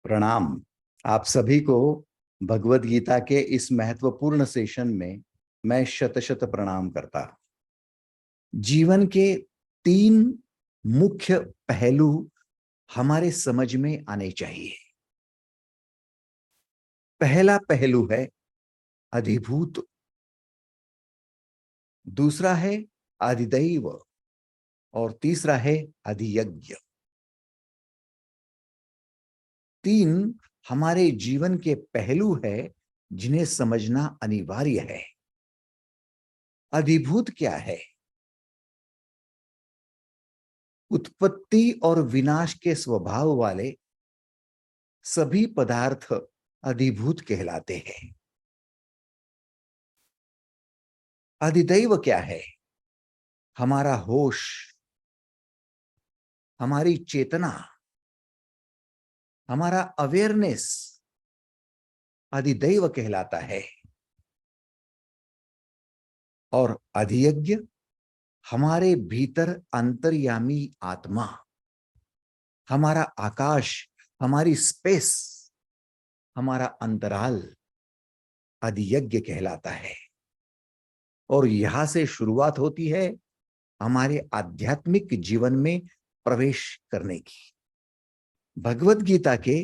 प्रणाम। आप सभी को भगवत गीता के इस महत्वपूर्ण सेशन में मैं शत शत प्रणाम करता हूं। जीवन के तीन मुख्य पहलू हमारे समझ में आने चाहिए। पहला पहलू है अधिभूत, दूसरा है अधिदैव और तीसरा है अधियज्ञ। तीन हमारे जीवन के पहलू है जिन्हें समझना अनिवार्य है। अधिभूत क्या है? उत्पत्ति और विनाश के स्वभाव वाले सभी पदार्थ अधिभूत कहलाते हैं। अधिदैव क्या है? हमारा होश, हमारी चेतना, हमारा अवेयरनेस अधिदैव कहलाता है। और अधियज्ञ हमारे भीतर अंतर्यामी आत्मा, हमारा आकाश, हमारी स्पेस, हमारा अंतराल अधियज्ञ कहलाता है। और यहां से शुरुआत होती है हमारे आध्यात्मिक जीवन में प्रवेश करने की। भगवत गीता के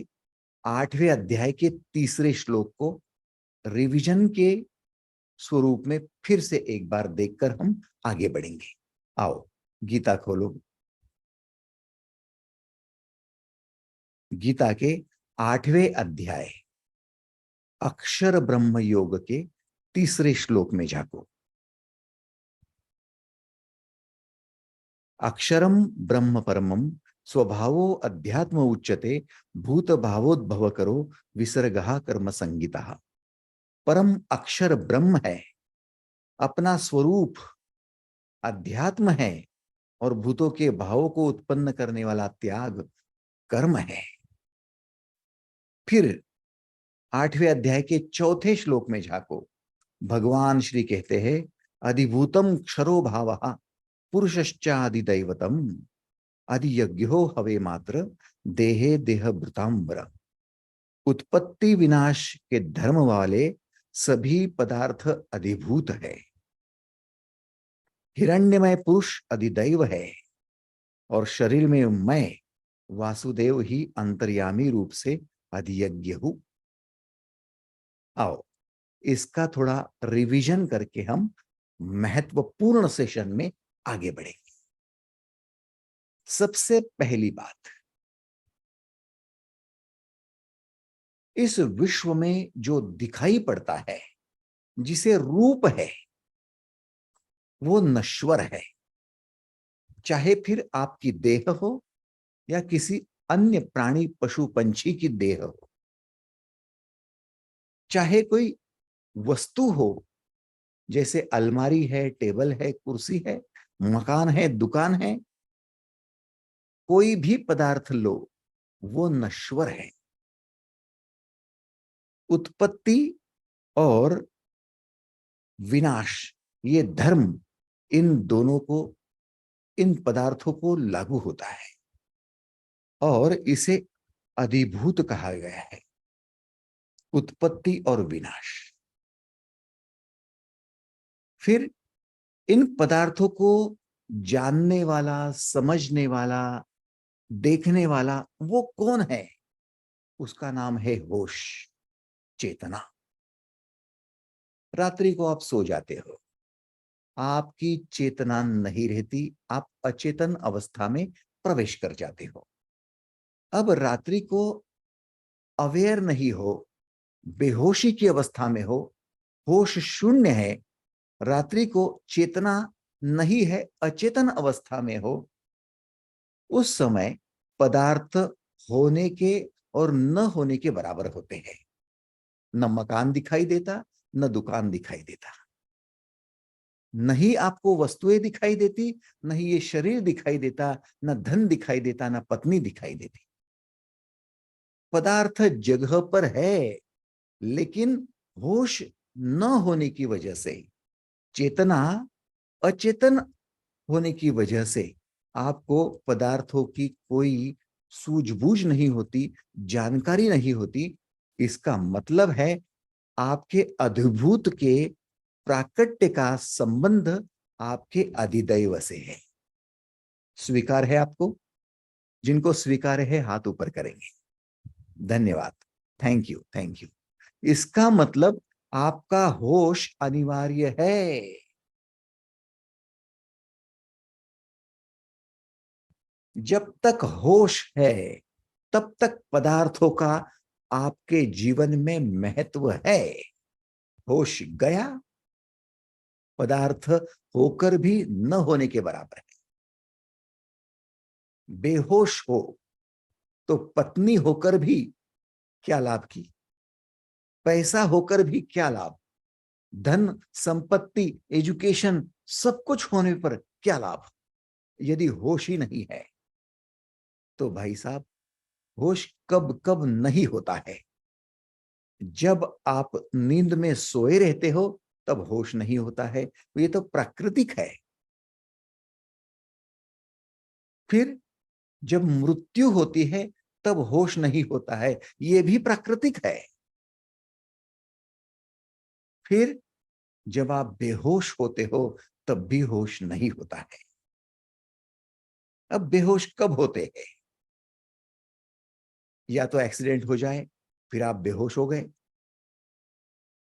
8वें अध्याय के 3 श्लोक को रिवीजन के स्वरूप में फिर से एक बार देखकर हम आगे बढ़ेंगे। आओ गीता खोलो। गीता के 8वें अध्याय अक्षर ब्रह्म योग के 3 श्लोक में झांको। अक्षरम ब्रह्म परमम स्वभावो अध्यात्म उच्यते भूत भावोद्भव करो विसर्गः कर्म संगीता। परम अक्षर ब्रह्म है, अपना स्वरूप अध्यात्म है और भूतों के भावों को उत्पन्न करने वाला त्याग कर्म है। फिर 8वें अध्याय के 4थे श्लोक में झांको। भगवान श्री कहते हैं अधिभूतम क्षरो भावः पुरुषश्चाधिदैवतम अधियज्ञो हवे मात्र देहे देहभृतांबर। उत्पत्ति विनाश के धर्म वाले सभी पदार्थ अधिभूत है। हिरण्यमय पुरुष अधिदैव है और शरीर में मैं वासुदेव ही अंतर्यामी रूप से अधियज्ञ हूं। आओ इसका थोड़ा रिवीजन करके हम महत्वपूर्ण सेशन में आगे बढ़ेंगे। सबसे पहली बात, इस विश्व में जो दिखाई पड़ता है, जिसे रूप है, वो नश्वर है। चाहे फिर आपकी देह हो या किसी अन्य प्राणी पशु पंछी की देह हो, चाहे कोई वस्तु हो जैसे अलमारी है, टेबल है, कुर्सी है, मकान है, दुकान है, कोई भी पदार्थ लो वो नश्वर है। उत्पत्ति और विनाश ये धर्म इन दोनों को, इन पदार्थों को लागू होता है और इसे अधिभूत कहा गया है। उत्पत्ति और विनाश। फिर इन पदार्थों को जानने वाला, समझने वाला, देखने वाला वो कौन है? उसका नाम है होश, चेतना। रात्रि को आप सो जाते हो, आपकी चेतना नहीं रहती, आप अचेतन अवस्था में प्रवेश कर जाते हो। अब रात्रि को अवेयर नहीं हो, बेहोशी की अवस्था में हो, होश शून्य है, रात्रि को चेतना नहीं है, अचेतन अवस्था में हो, उस समय पदार्थ होने के और न होने के बराबर होते हैं। न मकान दिखाई देता, न दुकान दिखाई देता, नहीं आपको वस्तुएं दिखाई देती, नहीं ये शरीर दिखाई देता, न धन दिखाई देता, न पत्नी दिखाई देती। पदार्थ जगह पर है, लेकिन होश न होने की वजह से, चेतना अचेतन होने की वजह से आपको पदार्थों की कोई सूझबूझ नहीं होती, जानकारी नहीं होती, इसका मतलब है आपके अधिभूत के प्राकट्य का संबंध आपके अधिदैव से है। स्वीकार है आपको? जिनको स्वीकार है हाथ ऊपर करेंगे। धन्यवाद। Thank you, thank you. इसका मतलब आपका होश अनिवार्य है। जब तक होश है तब तक पदार्थों का आपके जीवन में महत्व है। होश गया, पदार्थ होकर भी न होने के बराबर है। बेहोश हो तो पत्नी होकर भी क्या लाभ की, पैसा होकर भी क्या लाभ, धन संपत्ति एजुकेशन सब कुछ होने पर क्या लाभ, यदि होश ही नहीं है। तो भाई साहब, होश कब कब नहीं होता है। जब आप नींद में सोए रहते हो तब होश नहीं होता है, ये तो प्राकृतिक है। फिर जब मृत्यु होती है तब होश नहीं होता है, ये भी प्राकृतिक है। फिर जब आप बेहोश होते हो तब भी होश नहीं होता है। अब बेहोश कब होते हैं? या तो एक्सीडेंट हो जाए, फिर आप बेहोश हो गए,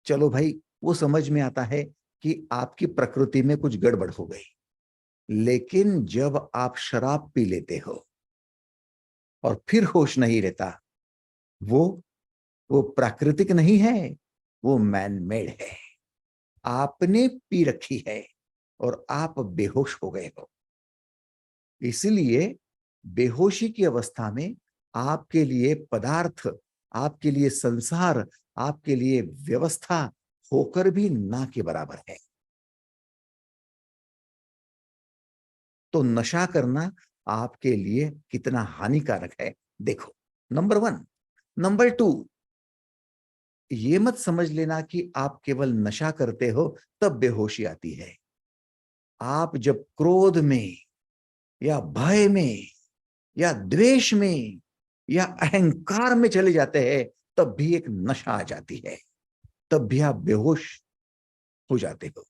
चलो भाई वो समझ में आता है कि आपकी प्रकृति में कुछ गड़बड़ हो गई। लेकिन जब आप शराब पी लेते हो और फिर होश नहीं रहता, वो वो प्राकृतिक नहीं है, वो मैन मेड है। आपने पी रखी है और आप बेहोश हो गए हो। इसलिए बेहोशी की अवस्था में आपके लिए पदार्थ, आपके लिए संसार, आपके लिए व्यवस्था होकर भी ना के बराबर है। तो नशा करना आपके लिए कितना हानिकारक है देखो, नंबर वन। नंबर टू, ये मत समझ लेना कि आप केवल नशा करते हो तब बेहोशी आती है। आप जब क्रोध में या भय में या द्वेष में या अहंकार में चले जाते हैं तब भी एक नशा आ जाती है, तब भी आप बेहोश हो जाते हो।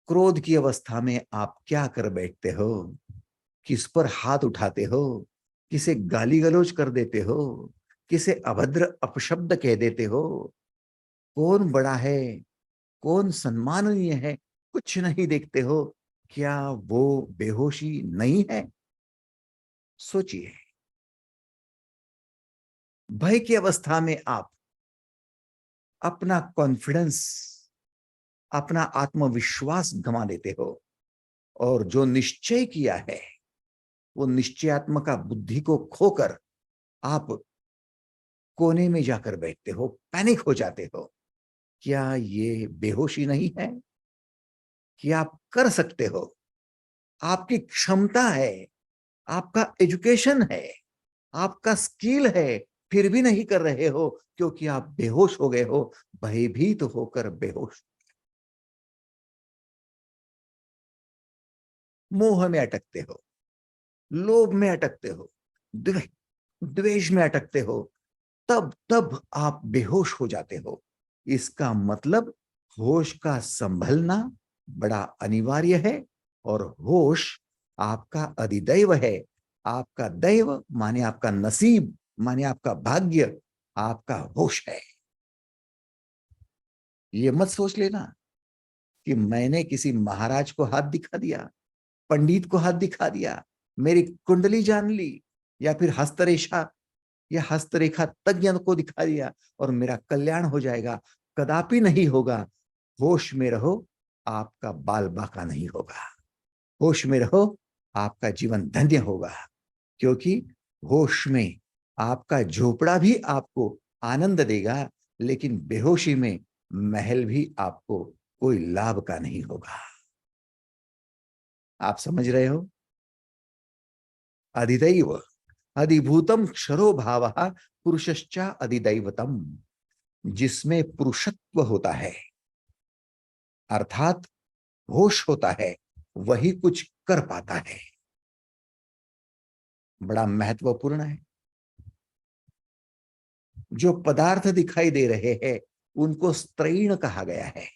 क्रोध की अवस्था में आप क्या कर बैठते हो? किस पर हाथ उठाते हो? किसे गाली गलौज कर देते हो? किसे अभद्र अपशब्द कह देते हो? कौन बड़ा है, कौन सम्माननीय है, कुछ नहीं देखते हो। क्या वो बेहोशी नहीं है? सोचिए। भय की अवस्था में आप अपना कॉन्फिडेंस, अपना आत्मविश्वास गंवा देते हो और जो निश्चय किया है वो निश्चयात्मक बुद्धि को खोकर आप कोने में जाकर बैठते हो, पैनिक हो जाते हो। क्या ये बेहोशी नहीं है? कि आप कर सकते हो, आपकी क्षमता है, आपका एजुकेशन है, आपका स्किल है, फिर भी नहीं कर रहे हो क्योंकि आप बेहोश हो गए हो, भयभीत होकर बेहोश। मोह में अटकते हो, लोभ में अटकते हो, द्वेष में अटकते हो, तब तब आप बेहोश हो जाते हो। इसका मतलब होश का संभलना बड़ा अनिवार्य है और होश आपका अधिदैव है। आपका दैव माने आपका नसीब, माने आपका भाग्य, आपका होश है। ये मत सोच लेना कि मैंने किसी महाराज को हाथ दिखा दिया, पंडित को हाथ दिखा दिया, मेरी कुंडली जान ली, या फिर हस्तरेखा या हस्तरेखा तज्ञ को दिखा दिया और मेरा कल्याण हो जाएगा। कदापि नहीं होगा। होश में रहो, आपका बाल बाका नहीं होगा। होश में रहो, आपका जीवन धन्य होगा। क्योंकि होश में आपका झोपड़ा भी आपको आनंद देगा, लेकिन बेहोशी में महल भी आपको कोई लाभ का नहीं होगा। आप समझ रहे हो? अधिदैव अधिभूतम क्षरो भाव पुरुषश्चा अधिदैवतम। जिसमें पुरुषत्व होता है अर्थात होश होता है, वही कुछ कर पाता है। बड़ा महत्वपूर्ण है। जो पदार्थ दिखाई दे रहे हैं उनको स्त्रैण कहा गया है,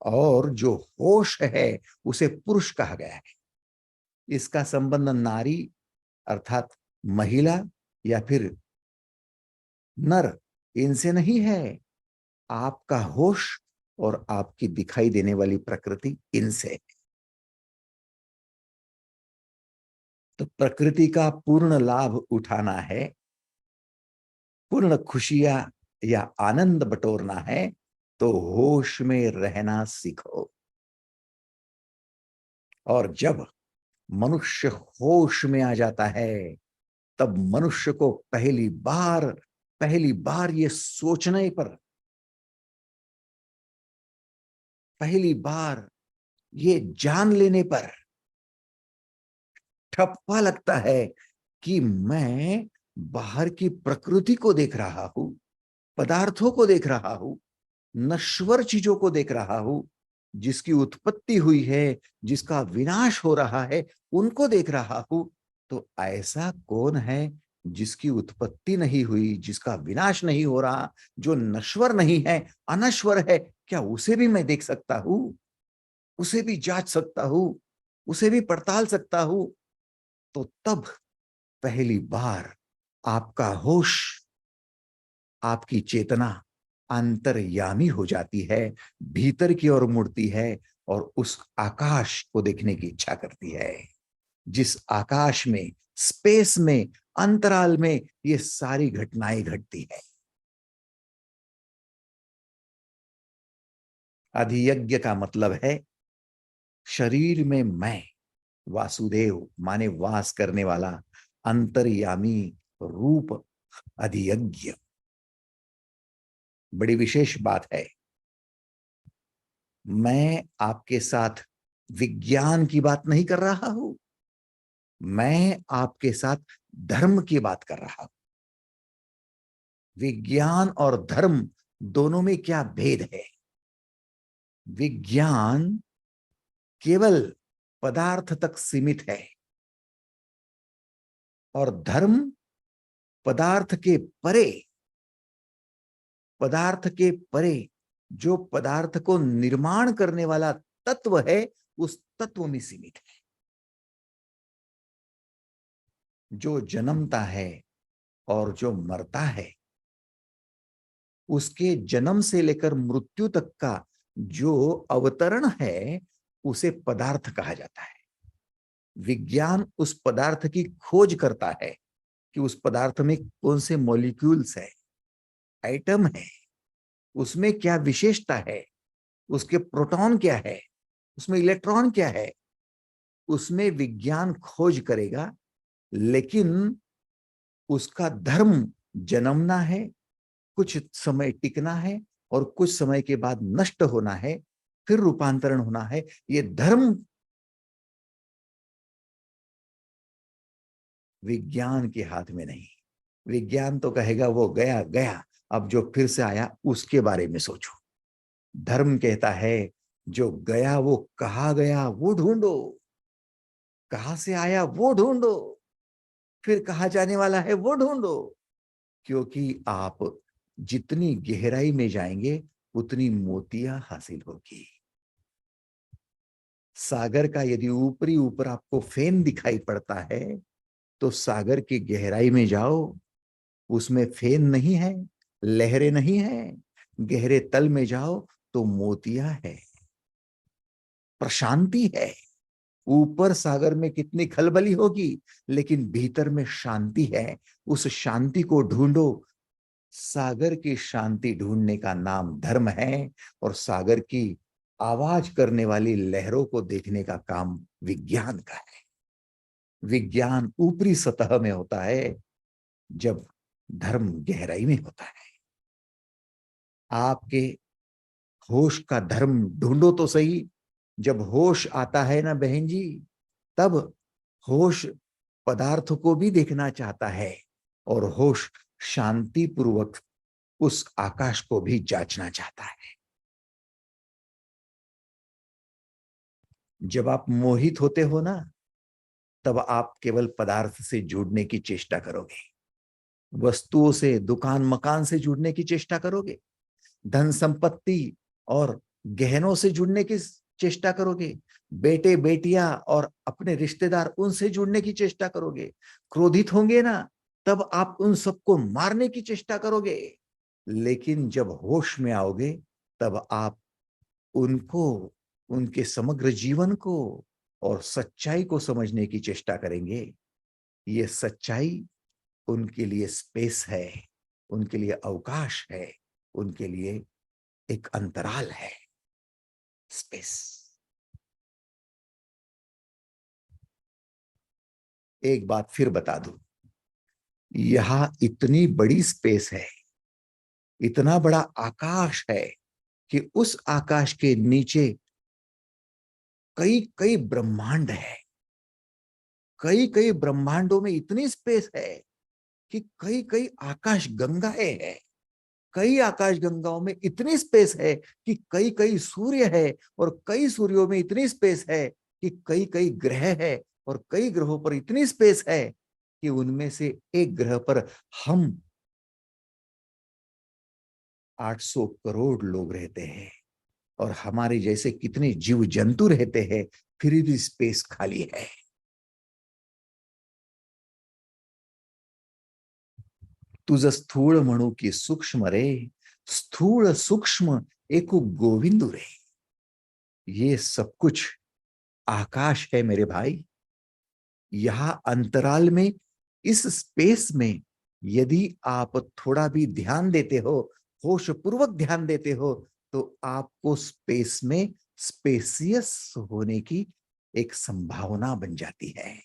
और जो होश है उसे पुरुष कहा गया है। इसका संबंध नारी अर्थात महिला या फिर नर इनसे नहीं है। आपका होश और आपकी दिखाई देने वाली प्रकृति इनसे। तो प्रकृति का पूर्ण लाभ उठाना है, पूर्ण खुशियां या आनंद बटोरना है, तो होश में रहना सीखो। और जब मनुष्य होश में आ जाता है तब मनुष्य को पहली बार ये सोचने पर, पहली बार ये जान लेने पर ठप्पा लगता है कि मैं बाहर की प्रकृति को देख रहा हूं, पदार्थों को देख रहा हूं, नश्वर चीजों को देख रहा हूं, जिसकी उत्पत्ति हुई है, जिसका विनाश हो रहा है, उनको देख रहा हूं। तो ऐसा कौन है जिसकी उत्पत्ति नहीं हुई, जिसका विनाश नहीं हो रहा, जो नश्वर नहीं है, अनश्वर है? क्या उसे भी मैं देख सकता हूं? उसे भी जांच सकता हूं? उसे भी पड़ताल सकता हूं? तो तब पहली बार आपका होश, आपकी चेतना अंतर्यामी हो जाती है, भीतर की ओर मुड़ती है और उस आकाश को देखने की इच्छा करती है, जिस आकाश में, स्पेस में, अंतराल में ये सारी घटनाएं घटती है। अधियज्ञ का मतलब है शरीर में मैं, वासुदेव माने वास करने वाला, अंतर्यामी रूप अधियज्ञ। बड़ी विशेष बात है। मैं आपके साथ विज्ञान की बात नहीं कर रहा हूं, मैं आपके साथ धर्म की बात कर रहा हूं। विज्ञान और धर्म दोनों में क्या भेद है? विज्ञान केवल पदार्थ तक सीमित है और धर्म पदार्थ के परे, पदार्थ के परे जो पदार्थ को निर्माण करने वाला तत्व है, उस तत्व में सीमित है। जो जन्मता है और जो मरता है, उसके जन्म से लेकर मृत्यु तक का जो अवतरण है उसे पदार्थ कहा जाता है। विज्ञान उस पदार्थ की खोज करता है कि उस पदार्थ में कौन से मॉलिक्यूल्स है, एटम है, उसमें क्या विशेषता है, उसके प्रोटॉन क्या है, उसमें इलेक्ट्रॉन क्या है, उसमें विज्ञान खोज करेगा। लेकिन उसका धर्म जन्मना है, कुछ समय टिकना है और कुछ समय के बाद नष्ट होना है, फिर रूपांतरण होना है। ये धर्म विज्ञान के हाथ में नहीं। विज्ञान तो कहेगा वो गया गया, अब जो फिर से आया उसके बारे में सोचो। धर्म कहता है जो गया वो कहाँ गया वो ढूंढो, कहां से आया वो ढूंढो, फिर कहाँ जाने वाला है वो ढूंढो। क्योंकि आप जितनी गहराई में जाएंगे उतनी मोतियां हासिल होगी। सागर का यदि ऊपरी ऊपर आपको फेन दिखाई पड़ता है तो सागर की गहराई में जाओ, उसमें फेन नहीं है, लहरें नहीं है। गहरे तल में जाओ तो मोतियां है, प्रशांति है। ऊपर सागर में कितनी खलबली होगी लेकिन भीतर में शांति है। उस शांति को ढूंढो। सागर की शांति ढूंढने का नाम धर्म है और सागर की आवाज करने वाली लहरों को देखने का काम विज्ञान का है। विज्ञान ऊपरी सतह में होता है, जब धर्म गहराई में होता है। आपके होश का धर्म ढूंढो तो सही। जब होश आता है ना बहन जी, तब होश पदार्थ को भी देखना चाहता है और होश शांति पूर्वक उस आकाश को भी जांचना चाहता है। जब आप मोहित होते हो ना, तब आप केवल पदार्थ से जुड़ने की चेष्टा करोगे, वस्तुओं से, दुकान मकान से जुड़ने की चेष्टा करोगे, धन संपत्ति और गहनों से जुड़ने की चेष्टा करोगे, बेटे बेटियां और अपने रिश्तेदार उनसे जुड़ने की चेष्टा करोगे। क्रोधित होंगे ना, तब आप उन सबको मारने की चेष्टा करोगे। लेकिन जब होश में आओगे, तब आप उनको, उनके समग्र जीवन को और सच्चाई को समझने की चेष्टा करेंगे। ये सच्चाई उनके लिए स्पेस है, उनके लिए अवकाश है, उनके लिए एक अंतराल है, स्पेस। एक बात फिर बता दूं, यहां इतनी बड़ी स्पेस है, इतना बड़ा आकाश है कि उस आकाश के नीचे कई कई ब्रह्मांड है। कई कई ब्रह्मांडों में इतनी स्पेस है कि कई कई आकाश गंगाएं हैं। कई आकाश गंगाओं में इतनी स्पेस है कि कई कई सूर्य है, और कई सूर्यों में इतनी स्पेस है कि कई कई ग्रह है, और कई ग्रहों पर इतनी स्पेस है कि उनमें से एक ग्रह पर हम 800 करोड़ लोग रहते हैं, और हमारे जैसे कितने जीव जंतु रहते हैं, फिर भी स्पेस खाली है। तुझ स्थूल म्हणू की सूक्ष्म रे, स्थूल सूक्ष्म एको गोविंदु रे। ये सब कुछ आकाश है मेरे भाई। यहां अंतराल में, इस स्पेस में, यदि आप थोड़ा भी ध्यान देते हो, होशपूर्वक ध्यान देते हो, तो आपको स्पेस में स्पेसियस होने की एक संभावना बन जाती है।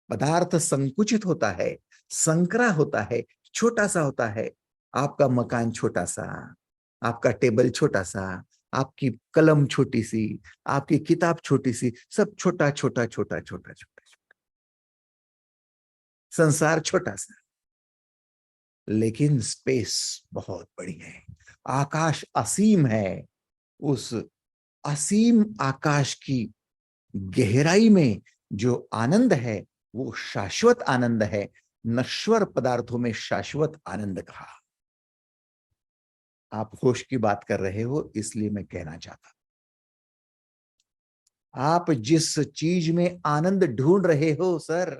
पदार्थ संकुचित होता है, संकरा होता है, छोटा सा होता है। आपका मकान छोटा सा, आपका टेबल छोटा सा, आपकी कलम छोटी सी, आपकी किताब छोटी सी, सब छोटा छोटा छोटा छोटा छोटा, संसार छोटा सा। लेकिन स्पेस बहुत बड़ी है, आकाश असीम है। उस असीम आकाश की गहराई में जो आनंद है, वो शाश्वत आनंद है। नश्वर पदार्थों में शाश्वत आनंद कहा। आप होश की बात कर रहे हो, इसलिए मैं कहना चाहता, आप जिस चीज में आनंद ढूंढ रहे हो सर,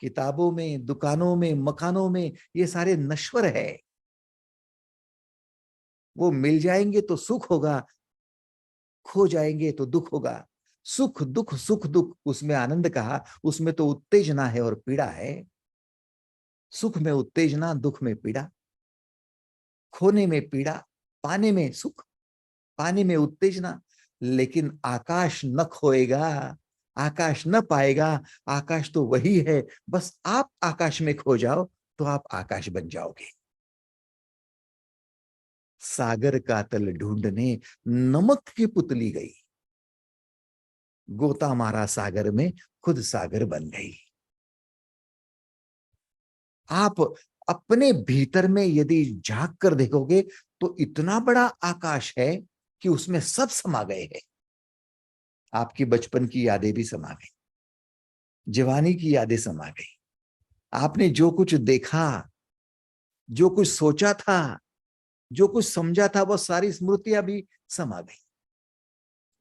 किताबों में, दुकानों में, मकानों में, ये सारे नश्वर है। वो मिल जाएंगे तो सुख होगा, खो जाएंगे तो दुख होगा। सुख दुख सुख दुख, उसमें आनंद कहा, उसमें तो उत्तेजना है और पीड़ा है। सुख में उत्तेजना, दुख में पीड़ा, खोने में पीड़ा, पाने में सुख, पाने में उत्तेजना। लेकिन आकाश न खोएगा, आकाश न पाएगा। आकाश तो वही है, बस आप आकाश में खो जाओ तो आप आकाश बन जाओगे। सागर का तल ढूंढने नमक की पुतली गई, गोता मारा सागर में, खुद सागर बन गई। आप अपने भीतर में यदि झांक कर देखोगे, तो इतना बड़ा आकाश है कि उसमें सब समा गए हैं। आपकी बचपन की यादें भी समा गई, जवानी की यादें समा गई, आपने जो कुछ देखा, जो कुछ सोचा था, जो कुछ समझा था, वो सारी स्मृतियां भी समा गई।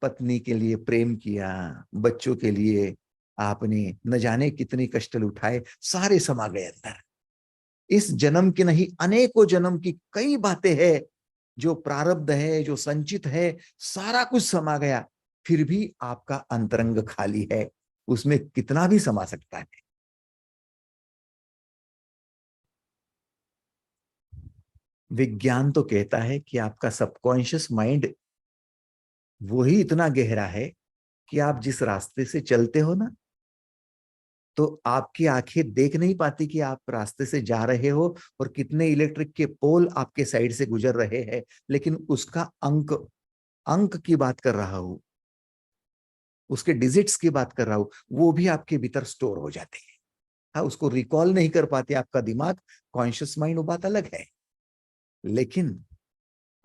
पत्नी के लिए प्रेम किया, बच्चों के लिए आपने न जाने कितने कष्ट उठाए, सारे समा गए अंदर। इस जन्म की नहीं, अनेकों जन्म की कई बातें हैं, जो प्रारब्ध है, जो संचित है, सारा कुछ समा गया। फिर भी आपका अंतरंग खाली है, उसमें कितना भी समा सकता है। विज्ञान तो कहता है कि आपका सबकॉन्शियस माइंड वो ही इतना गहरा है कि आप जिस रास्ते से चलते हो ना, तो आपकी आंखें देख नहीं पाती कि आप रास्ते से जा रहे हो और कितने इलेक्ट्रिक के पोल आपके साइड से गुजर रहे हैं। लेकिन उसका अंक, अंक की बात कर रहा हूं, उसके डिजिट्स की बात कर रहा हूं, वो भी आपके भीतर स्टोर हो जाते हैं। हाँ, उसको रिकॉल नहीं कर पाते आपका दिमाग, कॉन्शियस माइंड, वो बात अलग है। लेकिन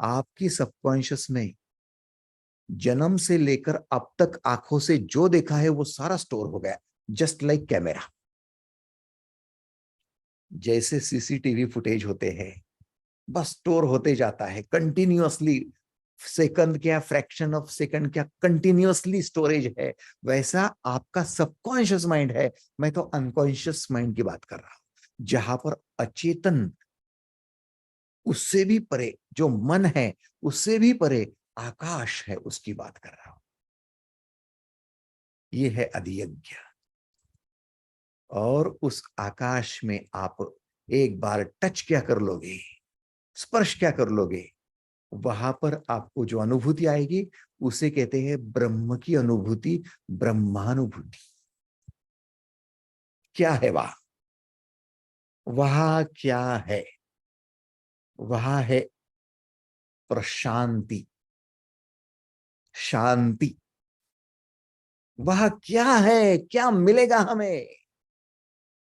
आपकी सबकॉन्शियस में जन्म से लेकर अब तक आंखों से जो देखा है वो सारा स्टोर हो गया, जस्ट लाइक कैमरा। जैसे सीसीटीवी फुटेज होते हैं, बस स्टोर होते जाता है कंटिन्यूअसली, सेकंड क्या, फ्रैक्शन ऑफ सेकंड क्या, कंटिन्यूअसली स्टोरेज है। वैसा आपका सबकॉन्शियस माइंड है, मैं तो अनकॉन्शियस माइंड की बात कर रहा हूं, जहां पर अचेतन, उससे भी परे जो मन है, उससे भी परे आकाश है, उसकी बात कर रहा हूं। ये है अधियज्ञ। और उस आकाश में आप एक बार टच क्या कर लोगे, स्पर्श क्या कर लोगे, वहां पर आपको जो अनुभूति आएगी उसे कहते हैं ब्रह्म की अनुभूति, ब्रह्मानुभूति। क्या है वहां? वहां क्या है? वहां है प्रशांति, शांति। वह क्या है? क्या मिलेगा हमें?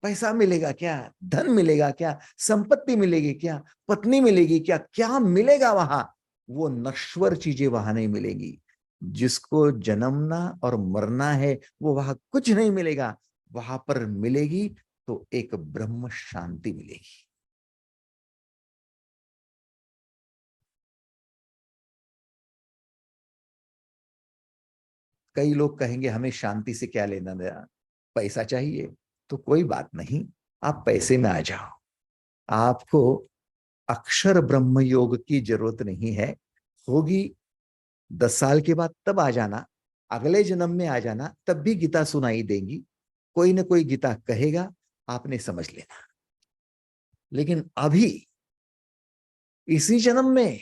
पैसा मिलेगा क्या? धन मिलेगा क्या? संपत्ति मिलेगी क्या? पत्नी मिलेगी क्या? क्या मिलेगा वहां? वो नश्वर चीजें वहां नहीं मिलेगी। जिसको जन्मना और मरना है वो वहां कुछ नहीं मिलेगा। वहां पर मिलेगी तो एक ब्रह्म शांति मिलेगी। कई लोग कहेंगे हमें शांति से क्या लेना देना, पैसा चाहिए। तो कोई बात नहीं, आप पैसे में आ जाओ। आपको अक्षर ब्रह्म योग की जरूरत नहीं है। होगी 10 साल के बाद, तब आ जाना, अगले जन्म में आ जाना, तब भी गीता सुनाई देगी, कोई ना कोई गीता कहेगा, आपने समझ लेना। लेकिन अभी इसी जन्म में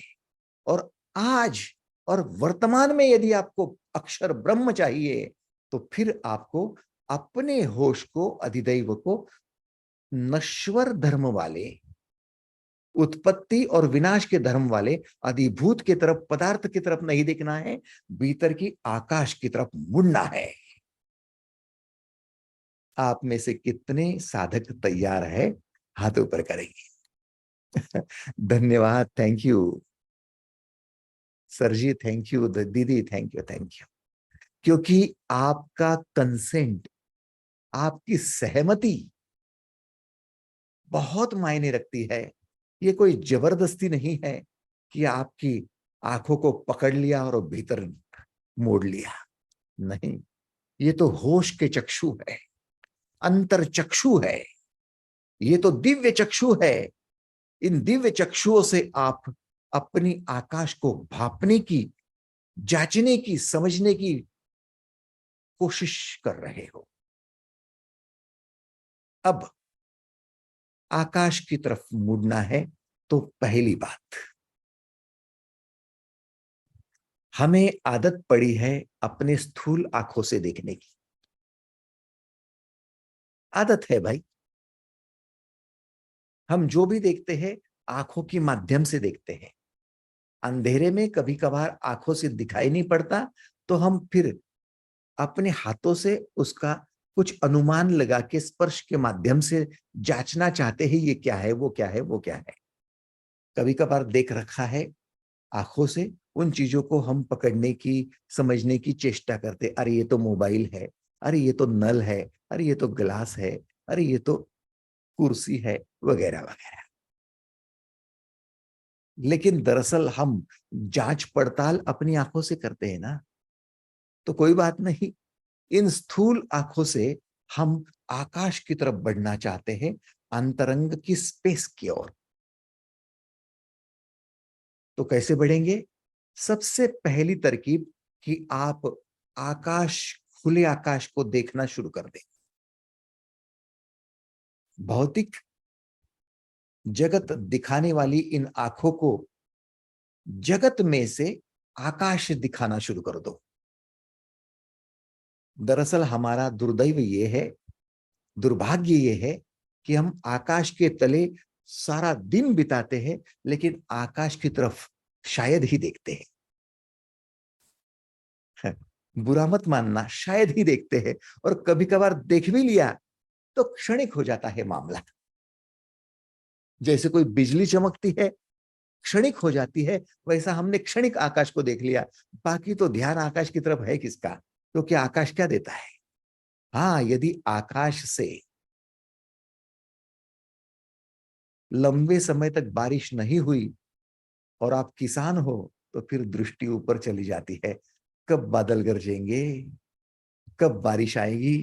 और आज और वर्तमान में यदि आपको अक्षर ब्रह्म चाहिए, तो फिर आपको अपने होश को, अधिदैव को, नश्वर धर्म वाले, उत्पत्ति और विनाश के धर्म वाले अधिभूत की तरफ, पदार्थ की तरफ नहीं देखना है, भीतर की आकाश की तरफ मुड़ना है। आप में से कितने साधक तैयार है? हाथ ऊपर करेंगे। धन्यवाद, thank you sir ji, thank you दीदी, थैंक यू, थैंक यू। क्योंकि आपका कंसेंट, आपकी सहमति बहुत मायने रखती है। ये कोई जबरदस्ती नहीं है कि आपकी आंखों को पकड़ लिया और भीतर मोड़ लिया। नहीं, ये तो होश के चक्षु है, अंतर चक्षु है, ये तो दिव्य चक्षु है। इन दिव्य चक्षुओं से आप अपनी आकाश को भापने की, जांचने की, समझने की कोशिश कर रहे हो। अब आकाश की तरफ मुड़ना है, तो पहली बात, हमें आदत पड़ी है अपने स्थूल आंखों से देखने की। आदत है भाई, हम जो भी देखते हैं आंखों के माध्यम से देखते हैं। अंधेरे में कभी कभार आंखों से दिखाई नहीं पड़ता, तो हम फिर अपने हाथों से उसका कुछ अनुमान लगा के स्पर्श के माध्यम से जांचना चाहते हैं, ये क्या है, वो क्या है, वो क्या है। कभी कभार देख रखा है आंखों से, उन चीजों को हम पकड़ने की, समझने की चेष्टा करते, अरे ये तो मोबाइल है, अरे ये तो नल है, अरे ये तो गिलास है, अरे ये तो कुर्सी है, वगैरह वगैरह। लेकिन दरअसल हम जांच पड़ताल अपनी आंखों से करते हैं ना, तो कोई बात नहीं। इन स्थूल आंखों से हम आकाश की तरफ बढ़ना चाहते हैं, अंतरंग की स्पेस की ओर। तो कैसे बढ़ेंगे? सबसे पहली तरकीब कि आप आकाश, खुले आकाश को देखना शुरू कर दें। भौतिक जगत दिखाने वाली इन आंखों को जगत में से आकाश दिखाना शुरू कर दो। दरअसल हमारा दुर्दैव ये है, दुर्भाग्य ये है कि हम आकाश के तले सारा दिन बिताते हैं, लेकिन आकाश की तरफ शायद ही देखते हैं। बुरा मत मानना, शायद ही देखते हैं, और कभी कभार देख भी लिया तो क्षणिक हो जाता है मामला। जैसे कोई बिजली चमकती है, क्षणिक हो जाती है, वैसा हमने क्षणिक आकाश को देख लिया, बाकी तो ध्यान आकाश की तरफ है किसका? क्योंकि आकाश क्या देता है? हाँ, यदि आकाश से लंबे समय तक बारिश नहीं हुई और आप किसान हो, तो फिर दृष्टि ऊपर चली जाती है, कब बादल गरजेंगे, कब बारिश आएगी,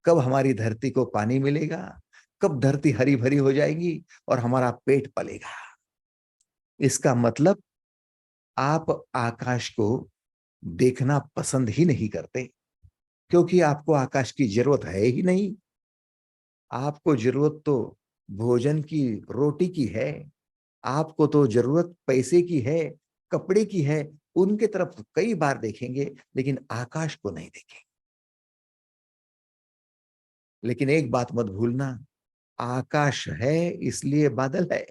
कब हमारी धरती को पानी मिलेगा, कब धरती हरी भरी हो जाएगी और हमारा पेट पलेगा। इसका मतलब आप आकाश को देखना पसंद ही नहीं करते, क्योंकि आपको आकाश की जरूरत है ही नहीं। आपको जरूरत तो भोजन की, रोटी की है। आपको तो जरूरत पैसे की है, कपड़े की है। उनके तरफ कई बार देखेंगे, लेकिन आकाश को नहीं देखेंगे। लेकिन एक बात मत भूलना, आकाश है इसलिए बादल है,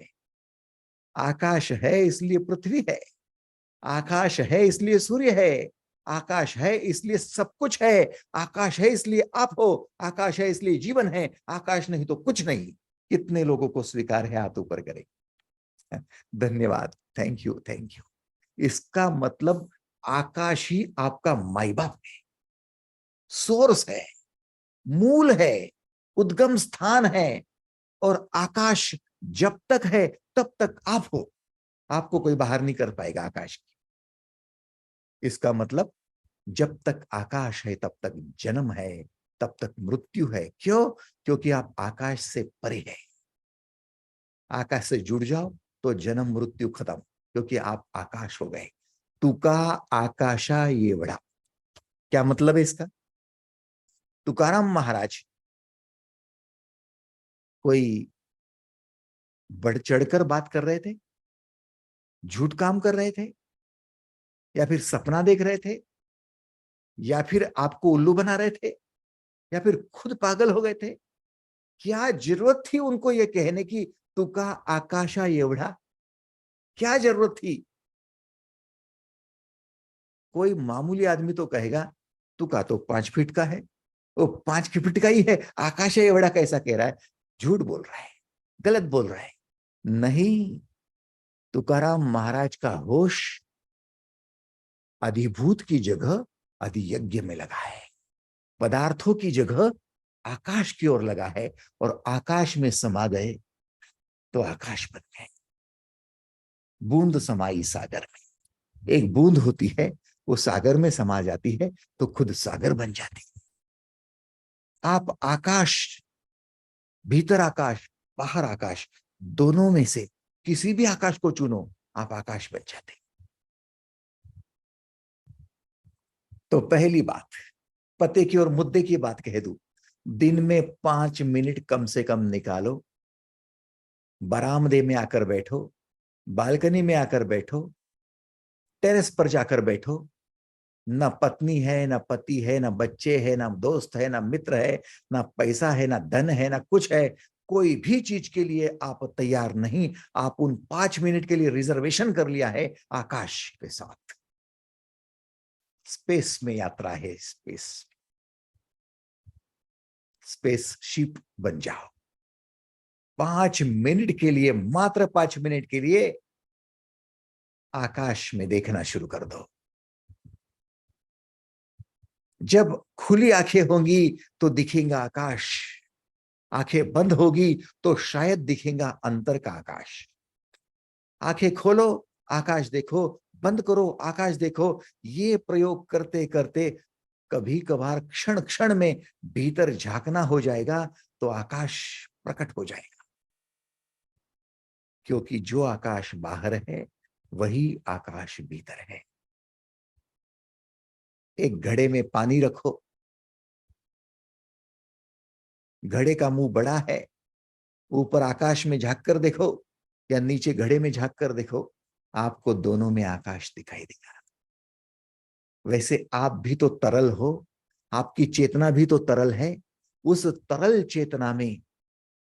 आकाश है इसलिए पृथ्वी है, आकाश है इसलिए सूर्य है, आकाश है इसलिए सब कुछ है, आकाश है इसलिए आप हो, आकाश है इसलिए जीवन है, आकाश नहीं तो कुछ नहीं। कितने लोगों को स्वीकार है? हाथ ऊपर करें। धन्यवाद, थैंक यू, थैंक यू। इसका मतलब आकाश ही आपका माई बाप है, सोर्स है, मूल है, उद्गम स्थान है। और आकाश जब तक है तब तक आप हो, आपको कोई बाहर नहीं कर पाएगा आकाश की। इसका मतलब जब तक आकाश है तब तक जन्म है, तब तक मृत्यु है। क्यों? क्योंकि आप आकाश से परे हैं। आकाश से जुड़ जाओ तो जन्म मृत्यु खत्म, क्योंकि आप आकाश हो गए। तुका आकाशा ये बड़ा, क्या मतलब है इसका? तुकाराम महाराज कोई बढ़ चढ़कर बात कर रहे थे, झूठ काम कर रहे थे, या फिर सपना देख रहे थे, या फिर आपको उल्लू बना रहे थे, या फिर खुद पागल हो गए थे? क्या जरूरत थी उनको ये कहने की तुका आकाशा एवढा? क्या जरूरत थी? कोई मामूली आदमी तो कहेगा तुका तो 5 फीट का है, वो 5 फीट का ही है, आकाश है एवढा कैसा कह रहा है? झूठ बोल रहा है, गलत बोल रहा है। नहीं, तुकाराम महाराज का होश अधिभूत की जगह अधियज्ञ में लगा है, पदार्थों की जगह आकाश की ओर लगा है, और आकाश में समा गए तो आकाश बन गए। बूंद समाई सागर में, एक बूंद होती है, वो सागर में समा जाती है तो खुद सागर बन जाती है। आप आकाश, भीतर आकाश, बाहर आकाश, दोनों में से किसी भी आकाश को चुनो, आप आकाश बन जाते। तो पहली बात, पते की और मुद्दे की बात कह दूं, दिन में 5 मिनट कम से कम निकालो, बरामदे में आकर बैठो, बालकनी में आकर बैठो, टेरेस पर जाकर बैठो। ना पत्नी है, ना पति है, ना बच्चे है, ना दोस्त है, ना मित्र है, ना पैसा है, ना धन है, ना कुछ है। कोई भी चीज के लिए आप तैयार नहीं। आप उन 5 मिनट के लिए रिजर्वेशन कर लिया है आकाश के साथ। स्पेस में यात्रा है, स्पेस शिप बन जाओ। 5 मिनट के लिए, मात्र 5 मिनट के लिए आकाश में देखना शुरू कर दो। जब खुली आंखें होंगी तो दिखेगा आकाश, आंखें बंद होगी तो शायद दिखेगा अंतर का आकाश। आंखें खोलो, आकाश देखो, बंद करो, आकाश देखो। ये प्रयोग करते करते कभी कभार क्षण क्षण में भीतर झांकना हो जाएगा तो आकाश प्रकट हो जाएगा। क्योंकि जो आकाश बाहर है वही आकाश भीतर है। एक घड़े में पानी रखो, घड़े का मुंह बड़ा है, ऊपर आकाश में झांक कर देखो या नीचे घड़े में झांक कर देखो, आपको दोनों में आकाश दिखाई देगा। वैसे आप भी तो तरल हो, आपकी चेतना भी तो तरल है। उस तरल चेतना में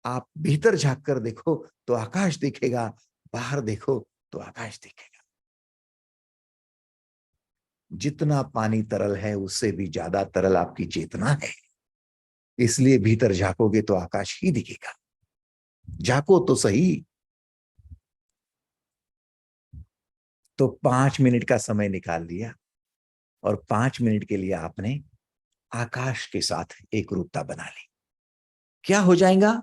आप भीतर झांक कर देखो तो आकाश दिखेगा, बाहर देखो तो आकाश दिखेगा। जितना पानी तरल है उससे भी ज्यादा तरल आपकी चेतना है, इसलिए भीतर झांकोगे तो आकाश ही दिखेगा। झांको तो सही। तो 5 मिनट का समय निकाल लिया और 5 मिनट के लिए आपने आकाश के साथ एक रूपता बना ली। क्या हो जाएगा?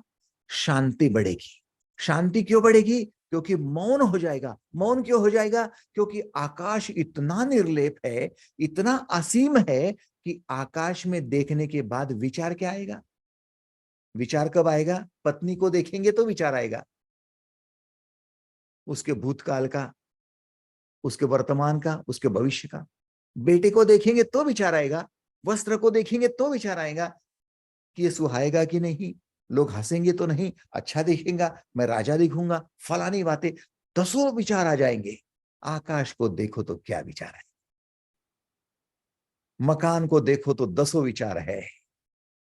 शांति बढ़ेगी। शांति क्यों बढ़ेगी? क्योंकि मौन हो जाएगा। मौन क्यों हो जाएगा? क्योंकि आकाश इतना निर्लेप है, इतना असीम है कि आकाश में देखने के बाद विचार क्या आएगा? विचार कब आएगा? पत्नी को देखेंगे तो विचार आएगा, उसके भूतकाल का, उसके वर्तमान का, उसके भविष्य का। बेटे को देखेंगे तो विचार आएगा, वस्त्र को देखेंगे तो विचार आएगा कि ये सुहाएगा कि नहीं, लोग हंसेंगे तो नहीं, अच्छा दिखेगा, मैं राजा दिखूंगा, फलानी बातें, दसों विचार आ जाएंगे। आकाश को देखो तो क्या विचार है, मकान को देखो तो दसों विचार है,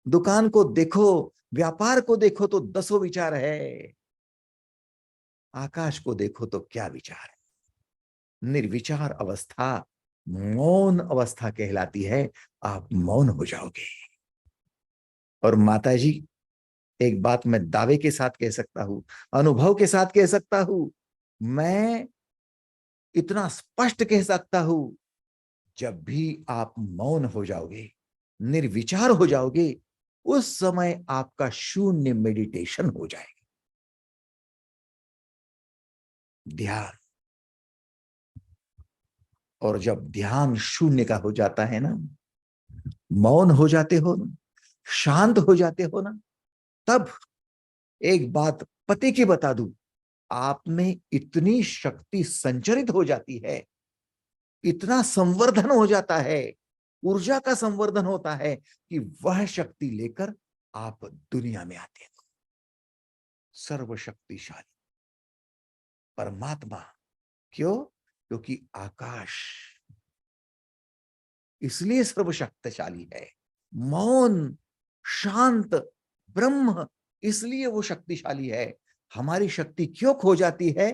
दुकान को देखो, व्यापार को देखो तो दसों विचार है। आकाश को देखो तो क्या विचार है? निर्विचार अवस्था मौन अवस्था कहलाती है। आप मौन हो जाओगे। और माताजी, एक बात मैं दावे के साथ कह सकता हूं, अनुभव के साथ कह सकता हूं, मैं इतना स्पष्ट कह सकता हूं, जब भी आप मौन हो जाओगे, निर्विचार हो जाओगे, उस समय आपका शून्य मेडिटेशन हो जाएगा। ध्यान। और जब ध्यान शून्य का हो जाता है ना, मौन हो जाते हो ना, शांत हो जाते हो ना, तब एक बात पते की बता दूं, आप में इतनी शक्ति संचरित हो जाती है, इतना संवर्धन हो जाता है, ऊर्जा का संवर्धन होता है कि वह शक्ति लेकर आप दुनिया में आते हो। सर्वशक्तिशाली परमात्मा। क्यों? क्योंकि आकाश इसलिए सर्वशक्तिशाली है। मौन, शांत ब्रह्म इसलिए वो शक्तिशाली है। हमारी शक्ति क्यों खो जाती है?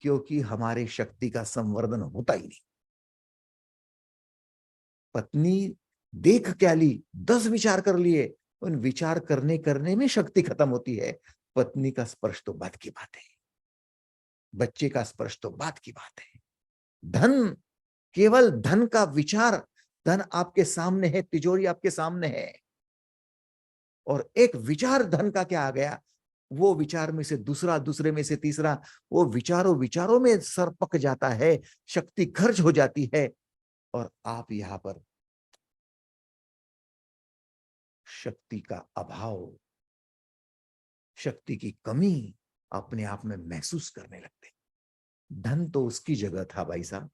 क्योंकि हमारे शक्ति का संवर्धन होता ही नहीं। पत्नी देख क्या ली, 10 विचार कर लिए, उन विचार करने करने में शक्ति खत्म होती है। पत्नी का स्पर्श तो बात की बात है, बच्चे का स्पर्श तो बात की बात है। धन, केवल धन का विचार, धन आपके सामने है, तिजोरी आपके सामने है, और एक विचार धन का क्या आ गया, वो विचार में से दूसरा, दूसरे में से तीसरा, वो विचारों विचारों में सर पक जाता है, शक्ति खर्च हो जाती है, और आप यहां पर शक्ति का अभाव, शक्ति की कमी अपने आप में महसूस करने लगते। धन तो उसकी जगह था भाई साहब,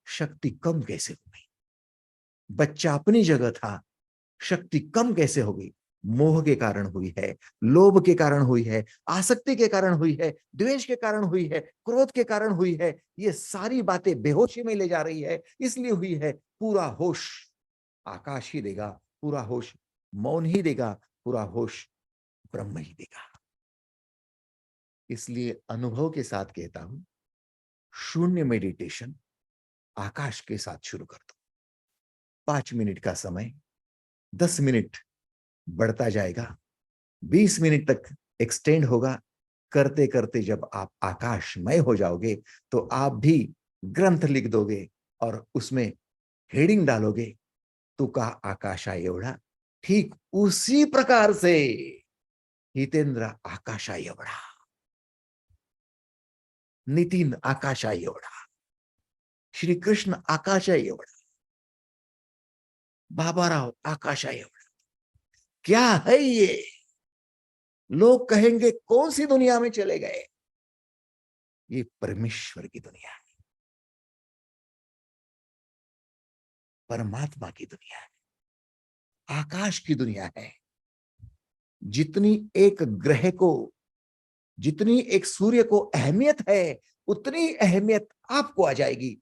शक्ति कम कैसे हो गई? बच्चा अपनी जगह था, शक्ति कम कैसे हो गई? मोह के कारण हुई है, लोभ के कारण हुई है, आसक्ति के कारण हुई है, द्वेष के कारण हुई है, क्रोध के कारण हुई है। ये सारी बातें बेहोशी में ले जा रही है, इसलिए हुई है। पूरा होश आकाश ही देगा, पूरा होश मौन ही देगा, पूरा होश ब्रह्म ही देगा। इसलिए अनुभव के साथ कहता हूं, शून्य मेडिटेशन आकाश के साथ शुरू कर दो। 5 मिनट का समय 10 मिनट बढ़ता जाएगा, 20 मिनट तक एक्सटेंड होगा। करते करते जब आप आकाशमय हो जाओगे, तो आप भी ग्रंथ लिख दोगे और उसमें हेडिंग डालोगे, तुका आकाशा एवढा। ठीक उसी प्रकार से हितेंद्र आकाशा एवढा, नितीन आकाशा एवढा, श्री कृष्ण आकाशा एवढा, बाबाराव आकाशा एवढा। क्या है ये? लोग कहेंगे कौन सी दुनिया में चले गए? ये परमेश्वर की दुनिया है, परमात्मा की दुनिया है, आकाश की दुनिया है। जितनी एक ग्रह को, जितनी एक सूर्य को अहमियत है, उतनी अहमियत आपको आ जाएगी।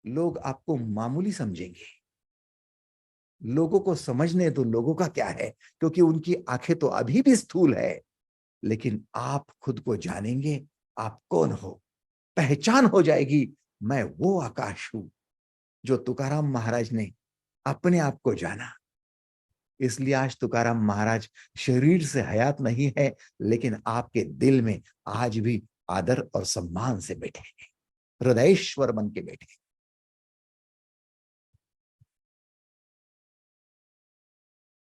लोग आपको मामूली समझेंगे। लोगों को समझने तो लोगों का क्या है, क्योंकि उनकी आंखें तो अभी भी स्थूल है। लेकिन आप खुद को जानेंगे, आप कौन हो, पहचान हो जाएगी। मैं वो आकाश हूं जो तुकाराम महाराज ने अपने आप को जाना। इसलिए आज तुकाराम महाराज शरीर से हयात नहीं है, लेकिन आपके दिल में आज भी आदर और सम्मान से बैठे, हृदयेश्वर बन के बैठे।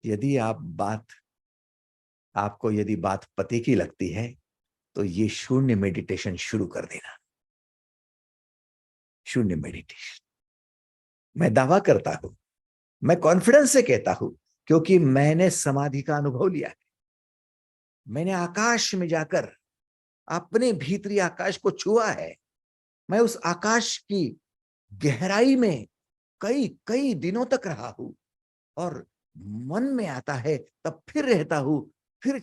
यदि आपको यदि बात पते की लगती है तो ये शून्य मेडिटेशन शुरू कर देना। शून्य मेडिटेशन मैं दावा करता हूं, मैं कॉन्फिडेंस से कहता हूं, क्योंकि मैंने समाधि का अनुभव लिया है। मैंने आकाश में जाकर अपने भीतरी आकाश को छुआ है। मैं उस आकाश की गहराई में कई कई दिनों तक रहा हूं, और मन में आता है तब फिर रहता हूं, फिर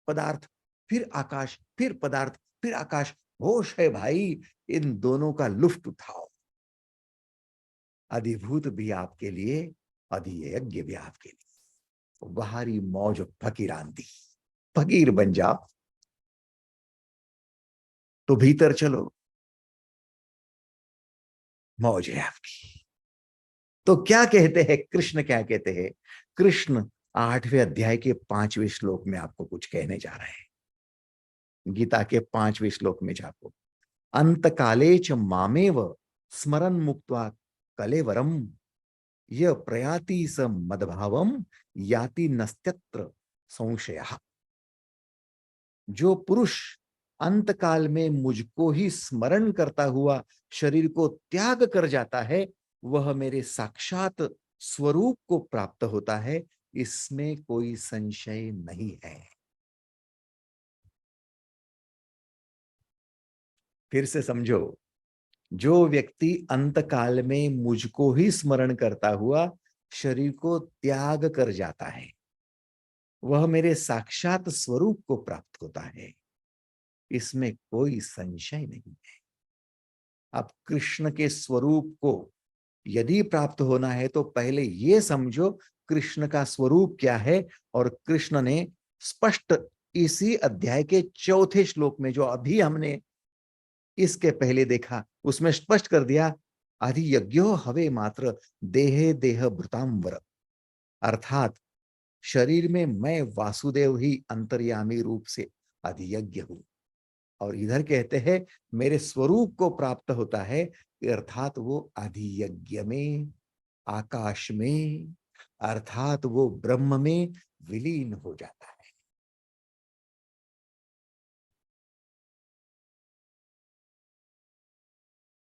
पदार्थ, फिर आकाश, फिर पदार्थ, फिर आकाश। होश है भाई, इन दोनों का लुफ्त उठाओ। अधिभूत भी आपके लिए, अधियज्ञ भी आपके लिए। बाहरी मौज फकीरांती, फकीर बन जाओ तो भीतर चलो, मौज है आपकी। तो क्या कहते हैं कृष्ण, क्या कहते हैं कृष्ण? 8वें अध्याय के 5वें श्लोक में आपको कुछ कहने जा रहे हैं। गीता के 5वें श्लोक में जाको, अंत काले च मामेव स्मरन मुक्त्वा कलेवरम य प्रयाति स मदभावम याति नस्त्यत्र संशयः। जो पुरुष अंत काल में मुझको ही स्मरण करता हुआ शरीर को त्याग कर जाता है, वह मेरे साक्षात स्वरूप को प्राप्त होता है, इसमें कोई संशय नहीं है। फिर से समझो, जो व्यक्ति अंत काल में मुझको ही स्मरण करता हुआ शरीर को त्याग कर जाता है, वह मेरे साक्षात स्वरूप को प्राप्त होता है, इसमें कोई संशय नहीं है। अब कृष्ण के स्वरूप को यदि प्राप्त होना है तो पहले यह समझो कृष्ण का स्वरूप क्या है। और कृष्ण ने स्पष्ट इसी अध्याय के 4थे श्लोक में, जो अभी हमने इसके पहले देखा, उसमें स्पष्ट कर दिया, अधियज्ञो हवे मात्र देहे देह भृतांबर। अर्थात शरीर में मैं वासुदेव ही अंतर्यामी रूप से अधियज्ञ हूं। और इधर कहते हैं मेरे स्वरूप को प्राप्त होता है, अर्थात वो अधियज्ञ में, आकाश में, अर्थात वो ब्रह्म में विलीन हो जाता है।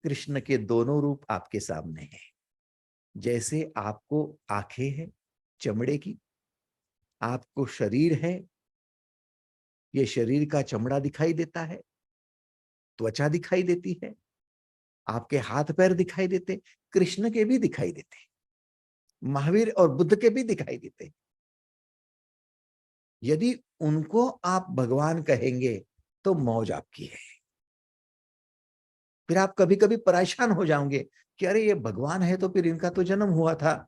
कृष्ण के दोनों रूप आपके सामने हैं। जैसे आपको आंखें हैं चमड़े की, आपको शरीर है, ये शरीर का चमड़ा दिखाई देता है, त्वचा दिखाई देती है, आपके हाथ पैर दिखाई देते, कृष्ण के भी दिखाई देते, महावीर और बुद्ध के भी दिखाई देते। यदि उनको आप भगवान कहेंगे तो मौज आपकी है। फिर आप कभी कभी परेशान हो जाओगे कि अरे ये भगवान है तो फिर इनका तो जन्म हुआ था,